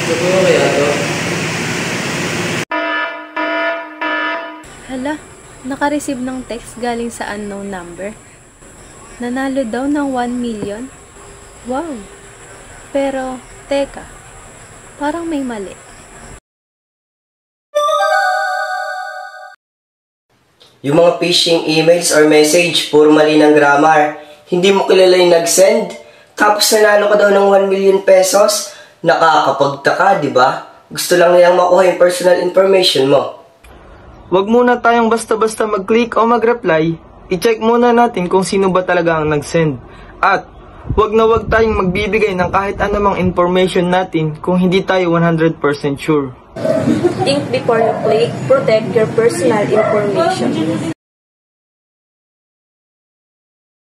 Siguro kaya to? Hala, naka-receive ng text galing sa unknown number. Nanalo daw ng 1 million? Wow! Pero, teka, parang may mali. Yung mga phishing emails or message, puro mali ng grammar. Hindi mo kilala yung nag-send. Tapos nanalo ka daw ng 1 million pesos. Nakakapagtaka, di ba? Gusto lang nilang makuha yung personal information mo. Huwag muna tayong basta-basta mag-click o mag-reply. I-check muna natin kung sino ba talaga ang nag-send. At huwag na huwag tayong magbibigay ng kahit anumang information natin kung hindi tayo 100% sure. Think before you click. Protect your personal information.